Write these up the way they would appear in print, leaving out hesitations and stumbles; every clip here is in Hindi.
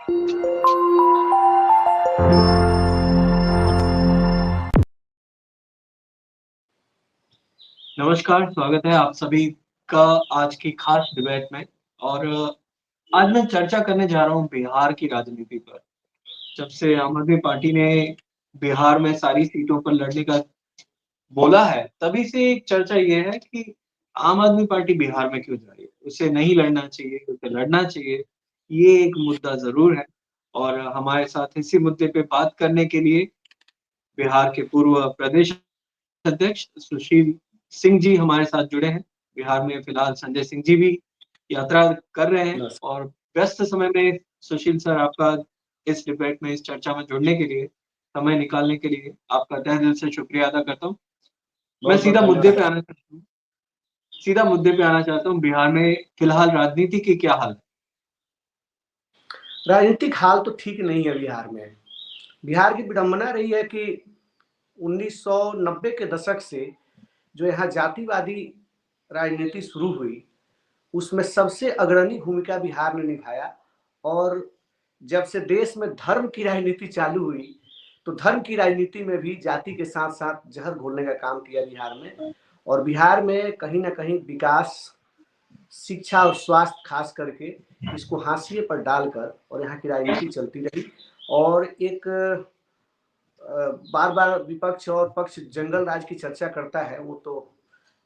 नमस्कार, स्वागत है आप सभी का आज की खास डिबेट में। और आज मैं चर्चा करने जा रहा हूँ बिहार की राजनीति पर। जब से आम आदमी पार्टी ने बिहार में सारी सीटों पर लड़ने का बोला है, तभी से एक चर्चा ये है कि आम आदमी पार्टी बिहार में क्यों जा रही है? उसे नहीं लड़ना चाहिए, उसे लड़ना चाहिए। ये एक मुद्दा ज़रूर है और हमारे साथ इसी मुद्दे पे बात करने के लिए बिहार के पूर्व प्रदेश अध्यक्ष सुशील सिंह जी हमारे साथ जुड़े हैं। बिहार में फिलहाल संजय सिंह जी भी यात्रा कर रहे हैं नमस्कार। और व्यस्त समय में सुशील सर आपका इस डिबेट में, इस चर्चा में जुड़ने के लिए, समय निकालने के लिए आपका तहे दिल से शुक्रिया अदा करता हूँ। मैं बहुत बहुत धन्यवाद। सीधा मुद्दे पे आना चाहता हूँ। बिहार में फिलहाल राजनीति की क्या हाल है? राजनीतिक हाल तो ठीक नहीं है बिहार में। बिहार की विडंबना रही है कि 1990 के दशक से जो यहाँ जातिवादी राजनीति शुरू हुई, उसमें सबसे अग्रणी भूमिका बिहार ने निभाया। और जब से देश में धर्म की राजनीति चालू हुई, तो धर्म की राजनीति में भी जाति के साथ साथ जहर घोलने का काम किया बिहार में। और बिहार में कहीं ना कहीं विकास, शिक्षा और स्वास्थ्य खास करके इसको हाशिए पर डालकर और यहाँ की राजनीति चलती रही। और एक बार बार विपक्ष और पक्ष जंगल राज की चर्चा करता है। वो तो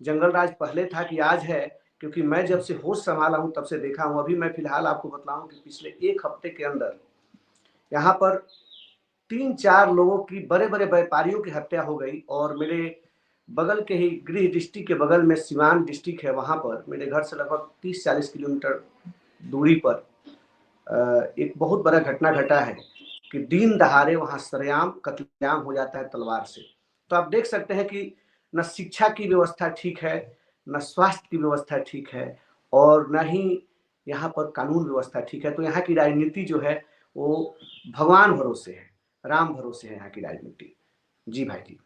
जंगल राज पहले था कि आज है, क्योंकि मैं जब से होश संभाला हूँ तब से देखा हूँ। अभी मैं फिलहाल आपको बतलाऊं कि पिछले एक हफ्ते के अंदर यहाँ पर 3-4 लोगों की, बड़े बड़े व्यापारियों की हत्या हो गई। और मेरे बगल के ही गृह डिस्ट्रिक्ट के बगल में सिवान डिस्ट्रिक्ट है, वहाँ पर मेरे घर से लगभग 30-40 किलोमीटर दूरी पर एक बहुत बड़ा घटना घटा है कि दिन दहाड़े वहाँ सरेआम कत्लेआम हो जाता है तलवार से। तो आप देख सकते हैं कि न शिक्षा की व्यवस्था ठीक है, न स्वास्थ्य की व्यवस्था ठीक है, और न ही यहाँ पर कानून व्यवस्था ठीक है। तो यहाँ की राजनीति जो है वो भगवान भरोसे है, राम भरोसे है यहाँ की राजनीति। जी भाई जी।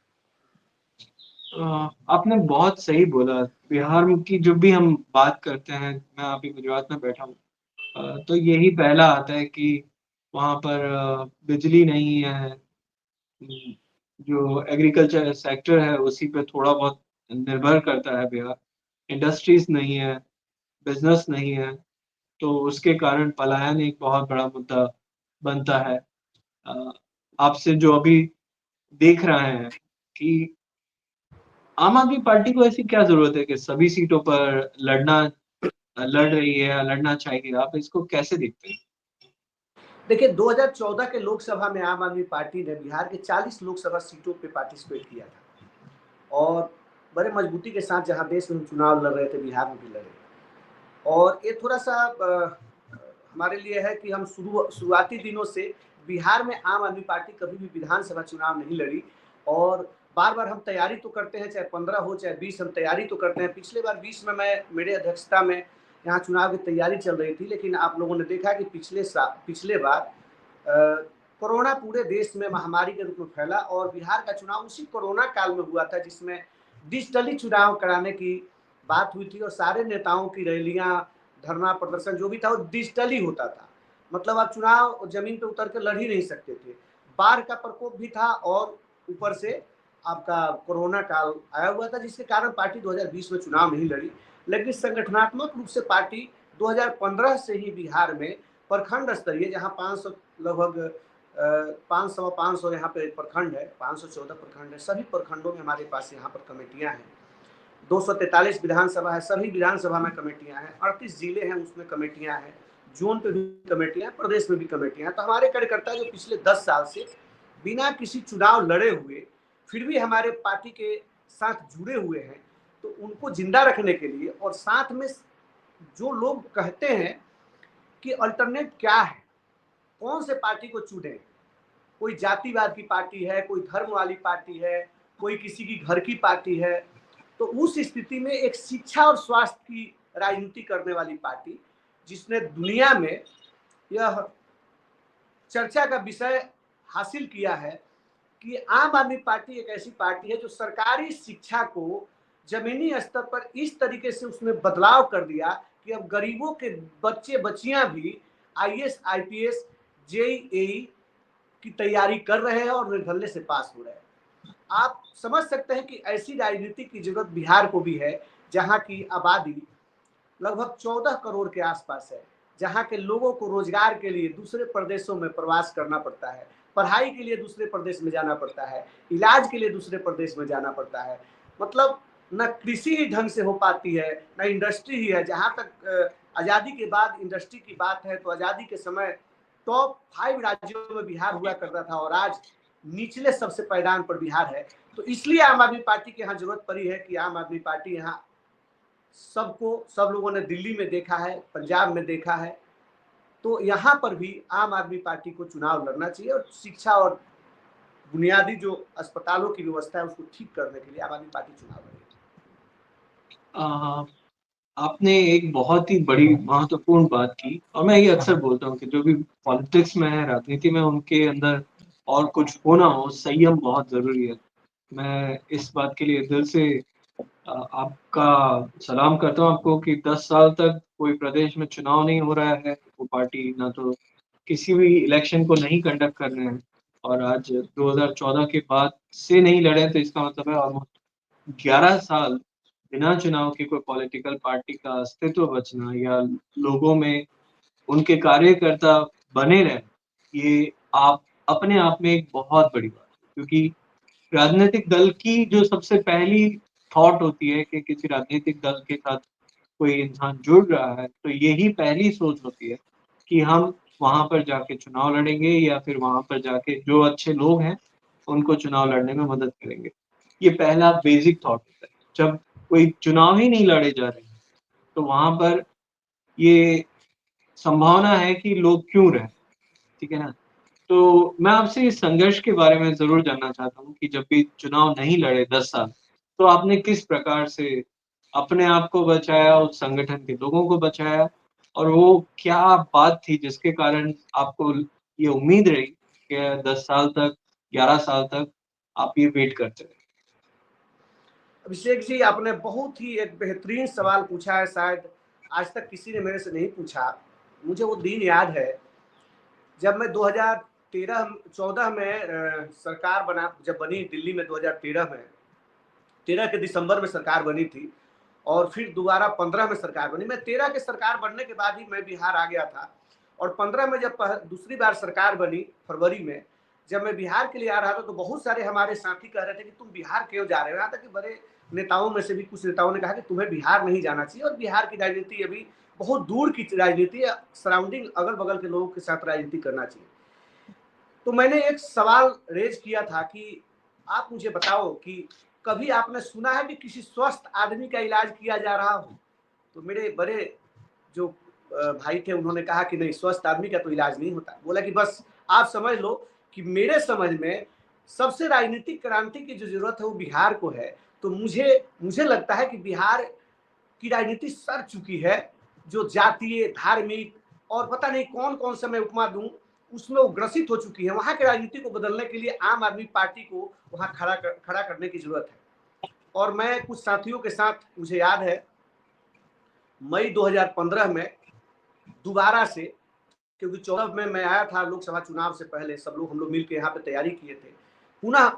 आपने बहुत सही बोला। बिहार में की जब भी हम बात करते हैं, मैं अभी गुजरात में बैठा हूँ, तो यही पहला आता है कि वहाँ पर बिजली नहीं है। जो एग्रीकल्चर सेक्टर है उसी पे थोड़ा बहुत निर्भर करता है बिहार। इंडस्ट्रीज नहीं है, बिजनेस नहीं है, तो उसके कारण पलायन एक बहुत बड़ा मुद्दा बनता है। अ, आपसे जो अभी देख रहे हैं कि आम आदमी पार्टी को ऐसी क्या जरूरत है कि सभी सीटों पर लड़ रही है या लड़ना चाहिए? आप इसको कैसे देखते हैं? देखिए, 2014 के लोकसभा में आम आदमी पार्टी ने बिहार के 40 लोकसभा सीटों पे पार्टिसिपेट किया था। और बड़े मजबूती के साथ जहाँ देश में चुनाव लड़ रहे थे, बिहार में भी लड़े। और ये थोड़ा सा हमारे लिए है कि हम शुरुआती दिनों से बिहार में आम आदमी पार्टी कभी भी विधानसभा चुनाव नहीं लड़ी। और बार बार हम तैयारी तो करते हैं, चाहे 15 हो चाहे 20, हम तैयारी तो करते हैं। पिछले बार 20 में मैं, मेरे अध्यक्षता में यहाँ चुनाव की तैयारी चल रही थी, लेकिन आप लोगों ने देखा कि पिछले बार कोरोना पूरे देश में महामारी के रूप में फैला और बिहार का चुनाव उसी कोरोना काल में हुआ था, जिसमें डिजिटली चुनाव कराने की बात हुई थी। और सारे नेताओं की रैलियां, धरना प्रदर्शन जो भी था वो डिजिटली होता था। मतलब आप चुनाव जमीन पे उतर के लड़ ही नहीं सकते थे। बाढ़ का प्रकोप भी था और ऊपर से आपका कोरोना काल आया हुआ था, जिसके कारण पार्टी 2020 में चुनाव नहीं लड़ी। लेकिन संगठनात्मक रूप से पार्टी 2015 से ही बिहार में प्रखंड स्तरीय, जहाँ 500 लगभग 500 यहाँ पे प्रखंड है, 514 प्रखंड है। सभी प्रखंडों में हमारे पास यहाँ पर कमेटियाँ हैं। 243 विधानसभा है, सभी विधानसभा में कमेटियां हैं। 38 जिले हैं, उसमें कमेटियां हैं। जोन पे भी कमेटियां हैं, प्रदेश में भी कमेटियां हैं। तो हमारे कार्यकर्ता जो पिछले 10 साल से बिना किसी चुनाव लड़े हुए फिर भी हमारे पार्टी के साथ जुड़े हुए हैं, तो उनको जिंदा रखने के लिए, और साथ में जो लोग कहते हैं कि अल्टरनेट क्या है, कौन से पार्टी को चुने, कोई जातिवाद की पार्टी है, कोई धर्म वाली पार्टी है, कोई किसी की घर की पार्टी है, तो उस स्थिति में एक शिक्षा और स्वास्थ्य की राजनीति करने वाली पार्टी, जिसने दुनिया में यह चर्चा का विषय हासिल किया है कि आम आदमी पार्टी एक ऐसी पार्टी है जो सरकारी शिक्षा को जमीनी स्तर पर इस तरीके से उसने बदलाव कर दिया कि अब गरीबों के बच्चे बच्चियां भी आईएएस आईपीएस जेईई की तैयारी कर रहे हैं और निर्धल्ले से पास हो रहे हैं। आप समझ सकते हैं कि ऐसी राजनीति की जरूरत बिहार को भी है, जहां की आबादी लगभग 14 करोड़ के आसपास है, जहां के लोगों को रोजगार के लिए दूसरे प्रदेशों में प्रवास करना पड़ता है, पढ़ाई के लिए दूसरे प्रदेश में जाना पड़ता है, इलाज के लिए दूसरे प्रदेश में जाना पड़ता है। मतलब न कृषि ही ढंग से हो पाती है, न इंडस्ट्री ही है। जहां तक आज़ादी के बाद इंडस्ट्री की बात है, तो आज़ादी के समय टॉप 5 राज्यों में बिहार हुआ करता था और आज निचले सबसे पायदान पर बिहार है। तो इसलिए आम आदमी पार्टी की यहाँ जरूरत पड़ी है कि आम आदमी पार्टी यहाँ सब लोगों ने दिल्ली में देखा है, पंजाब में देखा है, तो यहाँ पर भी आम आदमी पार्टी को चुनाव लड़ना चाहिए और शिक्षा और बुनियादी जो अस्पतालों की व्यवस्था है उसको ठीक करने के लिए आम आदमी पार्टी चुनाव लड़ेगी। अ, आपने एक बहुत ही बड़ी महत्वपूर्ण बात की और मैं ये अक्सर बोलता हूँ कि जो भी पॉलिटिक्स में है, राजनीति में, उनके अंदर और कुछ हो ना हो, संयम बहुत ज़रूरी है। मैं इस बात के लिए दिल से आपका सलाम करता हूँ आपको कि 10 साल तक कोई प्रदेश में चुनाव नहीं हो रहा है, वो पार्टी ना तो किसी भी इलेक्शन को नहीं कंडक्ट कर रहे हैं और आज 2014 के बाद से नहीं लड़े, तो इसका मतलब है ऑलमोस्ट 11 साल बिना चुनाव की कोई पॉलिटिकल पार्टी का अस्तित्व बचना या लोगों में उनके कार्यकर्ता बने रहें, ये आप अपने आप में एक बहुत बड़ी बात है। क्योंकि राजनीतिक दल की जो सबसे पहली थॉट होती है कि किसी राजनीतिक दल के साथ कोई इंसान जुड़ रहा है, तो यही पहली सोच होती है कि हम वहाँ पर जाके चुनाव लड़ेंगे या फिर वहाँ पर जाके जो अच्छे लोग हैं, उनको चुनाव लड़ने में मदद करेंगे। ये पहला बेसिक थॉट होता है। जब कोई चुनाव ही नहीं लड़े जा रहे हैं, तो वहाँ पर ये संभावना है कि लोग क्यों रहें, ठीक है ना? तो मैं आपसे इस संघर्ष के बारे में ज़रूर जानना चाहता हूँ कि जब भी चुनाव नहीं लड़े 10 साल, तो आपने किस प्रकार से अपने आप को बचाया, उस संगठन के लोगों को बचाया और वो क्या बात थी जिसके कारण आपको ये उम्मीद रही कि 10 साल तक, 11 साल तक आप ये वेट करते रहे? अभिषेक जी, आपने बहुत ही एक बेहतरीन सवाल पूछा है, शायद आज तक किसी ने मेरे से नहीं पूछा। मुझे वो दिन याद है जब मैं 2013-14 में सरकार जब बनी दिल्ली में 2013 में, 13 के दिसंबर में सरकार बनी थी और फिर दोबारा 15 में सरकार बनी। मैं 13 के सरकार बनने के बाद ही मैं बिहार आ गया था और 15 में जब दूसरी बार सरकार बनी फरवरी में, जब मैं बिहार के लिए आ रहा था तो बहुत सारे हमारे साथी कह रहे थे कि तुम बिहार क्यों जा रहे हो। यहाँ तक कि बड़े नेताओं में से भी कुछ नेताओं ने कहा कि तुम्हें बिहार नहीं जाना चाहिए और बिहार की राजनीति अभी बहुत दूर की राजनीति है, सराउंडिंग अगल बगल के लोगों के साथ राजनीति करना चाहिए। तो मैंने एक सवाल रेज किया था कि आप मुझे बताओ कि कभी आपने सुना है कि किसी स्वस्थ आदमी का इलाज किया जा रहा हो? तो मेरे बड़े जो भाई थे उन्होंने कहा कि नहीं, स्वस्थ आदमी का तो इलाज नहीं होता। बोला कि बस आप समझ लो कि मेरे समझ में सबसे राजनीतिक क्रांति की जो जरूरत है वो बिहार को है। तो मुझे लगता है कि बिहार की राजनीति सड़ चुकी है, जो जातीय, धार्मिक और पता नहीं कौन कौन सा मैं उपमा दूं, उसमें वो ग्रसित हो चुकी है। वहां की राजनीति को बदलने के लिए आम आदमी पार्टी को वहां खड़ा करने की जरूरत है। और मैं कुछ साथियों के साथ, मुझे याद है मई 2015 में दोबारा से, क्योंकि 14 में मैं आया था लोकसभा चुनाव से पहले, सब लोग हम लोग मिलकर यहाँ पे तैयारी किए थे, पुनः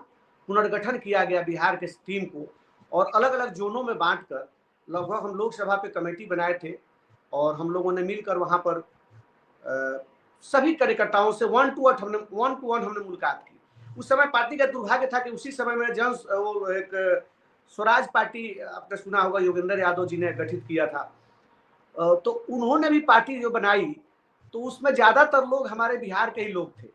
पुनर्गठन किया गया बिहार के टीम को और अलग अलग जोनों में बांटकर लगभग हम लोकसभा पे कमेटी बनाए थे और हम लोगों ने मिलकर वहां पर सभी कार्यकर्ताओं से वन टू वन हमने मुलाकात की। उस समय पार्टी का दुर्भाग्य था कि उसी समय में वो एक स्वराज पार्टी, आपने सुना होगा, योगेंद्र यादव जी ने गठित किया था। तो उन्होंने भी पार्टी जो बनाई तो उसमें ज्यादातर लोग हमारे बिहार के ही लोग थे।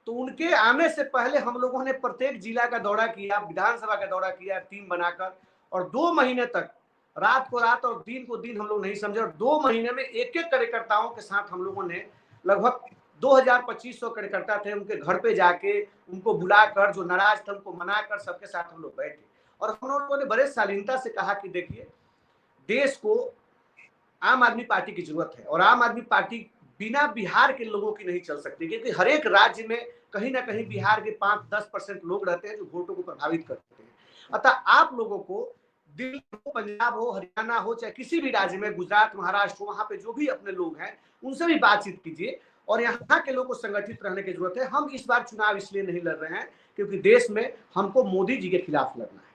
तो उनके आने से पहले हम लोगों ने प्रत्येक जिला का दौरा किया, विधानसभा का दौरा किया टीम बनाकर, और 2 महीने तक रात को रात और दिन को दिन हम लोग नहीं समझे, और 2 महीने में एक एक कार्यकर्ताओं के साथ हम लोगों ने लगभग 2000-2500 कार्यकर्ता थे, उनके घर पे जाके उनको बुलाकर, जो नाराज थे उनको मनाकर सबके साथ हम लोग बैठे और हम लोगों ने बड़े शालीनता से कहा कि देखिए, देश को आम आदमी पार्टी की जरूरत है और आम आदमी पार्टी बिना बिहार के लोगों की नहीं चल सकती, क्योंकि हर एक राज्य में कहीं ना कहीं बिहार के 5-10% लोग रहते हैं जो वोटों को प्रभावित करते हैं। अतः आप लोगों को दिल्ली हो, पंजाब हो, हरियाणा हो, चाहे किसी भी राज्य में, गुजरात, महाराष्ट्र हो, वहां पे जो भी अपने लोग हैं उनसे भी बातचीत कीजिए और यहाँ के लोगों को संगठित रहने की जरूरत है। हम इस बार चुनाव इसलिए नहीं लड़ रहे हैं क्योंकि देश में हमको मोदी जी के खिलाफ लड़ना है,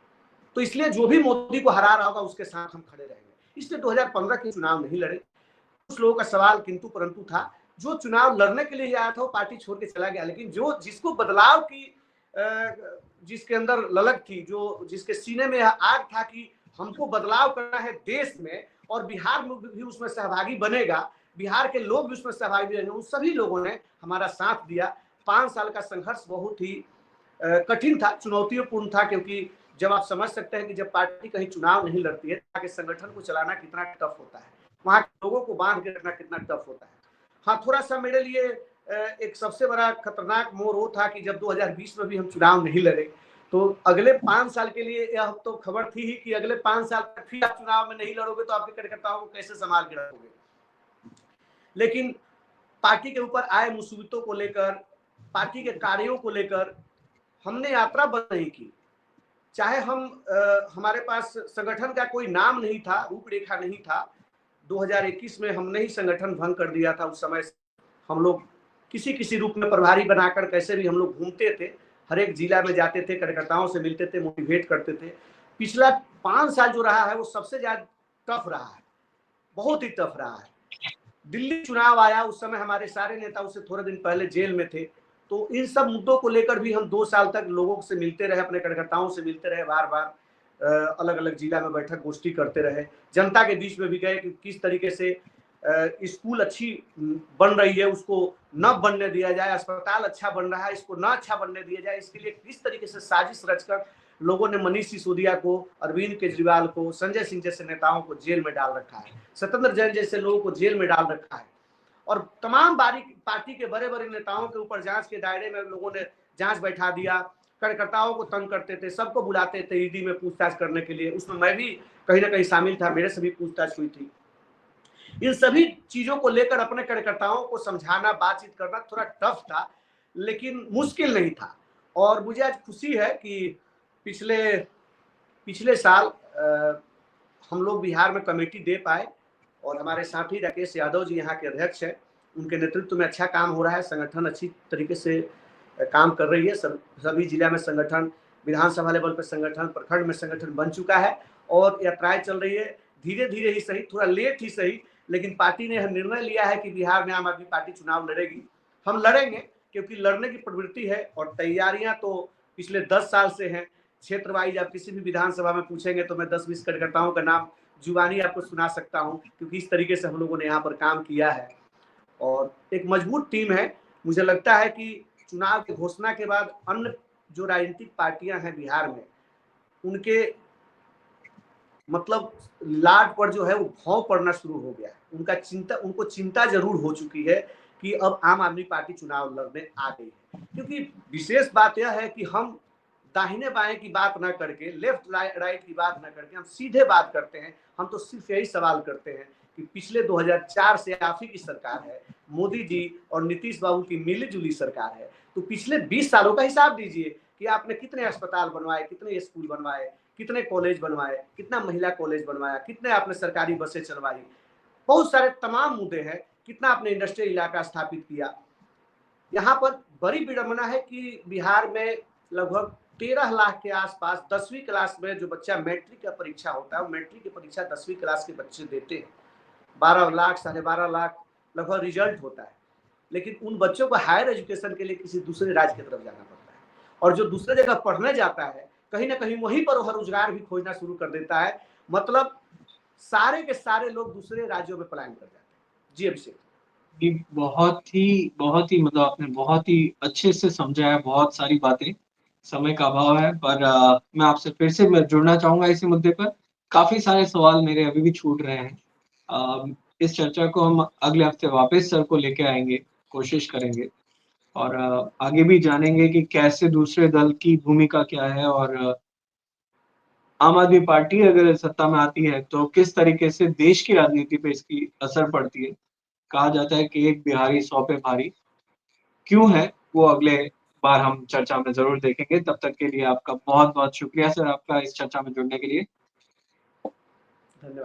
तो इसलिए जो भी मोदी को हरा रहा होगा उसके साथ हम खड़े रहेंगे। इसलिए 2015 के चुनाव नहीं लड़े। कुछ लोगों का सवाल किंतु परंतु था, जो चुनाव लड़ने के लिए आया था वो पार्टी छोड़ के चला गया, लेकिन जो जिसको बदलाव की जिसके अंदर ललक थी, जो जिसके सीने में आग था कि हमको बदलाव करना है देश में और बिहार में भी उसमें सहभागी बनेगा, बिहार के लोग भी उसमें सहभागी बनेंगे, उन सभी लोगों ने हमारा साथ दिया। 5 साल का संघर्ष बहुत ही कठिन था, चुनौतीपूर्ण था, क्योंकि जब आप समझ सकते हैं कि जब पार्टी कहीं चुनाव नहीं लड़ती है तो संगठन को चलाना कितना टफ होता है, वहां के लोगों को बांध के रखना कितना टफ होता है। हाँ, थोड़ा सा मेरे लिए एक सबसे बड़ा खतरनाक मोड़ वो था कि जब 2020 में भी हम चुनाव नहीं लड़े, तो अगले 5 साल के लिए यह तो खबर थी ही कि अगले 5 साल तक फिर आप चुनाव में नहीं लड़ोगे तो आपके कार्यकर्ताओं को कैसे संभाल के रखोगे। लेकिन पार्टी के ऊपर आए मुसीबतों को लेकर, पार्टी के कार्यों को लेकर हमने यात्रा बंद नहीं की। चाहे हमारे पास संगठन का कोई नाम नहीं था, रूपरेखा नहीं था। 2021 में हमने ही संगठन भंग कर दिया था। उस समय हम लोग किसी किसी रूप में प्रभारी बनाकर कैसे भी हम लोग घूमते थे, हर एक जिला में जाते थे, कार्यकर्ताओं से मिलते थे, मोटिवेट करते थे। पिछला 5 साल जो रहा है वो सबसे ज्यादा टफ रहा है, बहुत ही टफ रहा है। दिल्ली चुनाव आया, उस समय हमारे सारे नेता उससे थोड़े दिन पहले जेल में थे, तो इन सब मुद्दों को लेकर भी हम 2 साल तक लोगों से मिलते रहे, अपने कार्यकर्ताओं से मिलते रहे, बार बार अलग अलग जिला में बैठक गोष्ठी करते रहे, जनता के बीच में भी गए कि किस तरीके से स्कूल अच्छी बन रही है उसको न बनने दिया जाए, अस्पताल अच्छा बन रहा है इसको न अच्छा बनने दिया जाए, इसके लिए किस तरीके से साजिश रचकर लोगों ने मनीष सिसोदिया को, अरविंद केजरीवाल को, संजय सिंह जैसे नेताओं को जेल में डाल रखा है, सत्येंद्र जैन जैसे लोगों को जेल में डाल रखा है, और तमाम पार्टी के बड़े बड़े नेताओं के ऊपर जांच के दायरे में लोगों ने जांच बैठा दिया। कार्यकर्ताओं को तंग करते थे, सबको बुलाते थे ईडी में पूछताछ करने के लिए, उसमें मैं भी कहीं ना कहीं शामिल था, मेरे से भी पूछताछ हुई थी। इन सभी चीजों को लेकर अपने कार्यकर्ताओं को समझाना, बातचीत करना थोड़ा टफ था, लेकिन मुश्किल नहीं था। और मुझे आज खुशी है कि पिछले साल हम लोग बिहार में कमेटी दे पाए, और हमारे साथी राकेश यादव जी यहाँ के अध्यक्ष हैं, उनके नेतृत्व में अच्छा काम हो रहा है, संगठन अच्छी तरीके से काम कर रही है, सभी जिला में संगठन, विधानसभा लेवल पर संगठन, प्रखंड में संगठन बन चुका है और यात्राएं चल रही है, धीरे धीरे ही सही, थोड़ा लेट ही सही, लेकिन पार्टी ने निर्णय लिया है कि बिहार में आम आदमी पार्टी चुनाव लड़ेगी। हम लड़ेंगे क्योंकि लड़ने की प्रवृत्ति है और तैयारियां तो पिछले 10 साल से हैं। क्षेत्र वाइज आप किसी भी विधानसभा में पूछेंगे तो मैं 10-20 कार्यकर्ताओं का नाम जुबानी आपको सुना सकता हूं, क्योंकि इस तरीके से हम लोगों ने यहाँ पर काम किया है और एक मजबूत टीम है। मुझे लगता है कि चुनाव की घोषणा के बाद अन्य जो राजनीतिक पार्टियां हैं बिहार में, उनके मतलब लाट पर जो है वो भाव पड़ना शुरू हो गया है। उनको चिंता जरूर हो चुकी है कि अब आम आदमी पार्टी चुनाव लड़ने आ गई है, क्योंकि विशेष बात यह है कि हम दाहिने बाएं की बात ना करके, लेफ्ट राइट की बात ना करके, हम सीधे बात करते हैं। हम तो सिर्फ यही सवाल करते हैं कि पिछले 2004 से आप ही की सरकार है, मोदी जी और नीतीश बाबू की मिली-जुली सरकार है, तो पिछले 20 सालों का हिसाब दीजिए कि आपने कितने अस्पताल बनवाए, कितने स्कूल बनवाए, कितने कॉलेज बनवाए, कितना महिला कॉलेज बनवाया, कितने आपने सरकारी बसें चलवाई, बहुत सारे तमाम मुद्दे हैं, कितना आपने इंडस्ट्रियल इलाका स्थापित किया। यहाँ पर बड़ी विडंबना है कि बिहार में लगभग 13 लाख के आसपास 10वीं क्लास में जो बच्चा मैट्रिक का परीक्षा होता है, मैट्रिक की परीक्षा 10वीं क्लास के बच्चे देते हैं। 12 लाख, 12.5 लाख लगभग रिजल्ट होता है, लेकिन उन बच्चों को हायर एजुकेशन के लिए किसी दूसरे राज्य की तरफ जाना पड़ता है, और जो दूसरे जगह पढ़ने जाता है कहीं ना कहीं वहीं पर वह रोजगार भी खोजना शुरू कर देता है। मतलब सारे के सारे लोग दूसरे राज्यों में पलायन कर जाते हैं। जी अभिषेक। ये बहुत ही मतलब आपने बहुत ही अच्छे से समझा है, बहुत सारी बातें। समय का अभाव है, पर मैं आपसे फिर से मैं जुड़ना चाहूँगा इसी मुद्दे पर। काफ़ी सारे सवाल मेरे अभी भी छूट रहे हैं। अ, इस चर्चा को हम अगले हफ्ते वापस सर को लेके आएँगे, कोशिश करेंगे और आगे भी जानेंगे कि कैसे दूसरे दल की भूमिका क्या है और आम आदमी पार्टी अगर सत्ता में आती है, तो किस तरीके से देश की राजनीति पे इसकी असर पड़ती है। कहा जाता है कि एक बिहारी 100 पे भारी। क्यों है, वो अगले बार हम चर्चा में ज़रूर देखेंगे। तब तक के लिए आपका बहुत-बहुत शुक्रिया सर, आपका इस चर्चा में जुड़ने के लिए। धन्यवाद।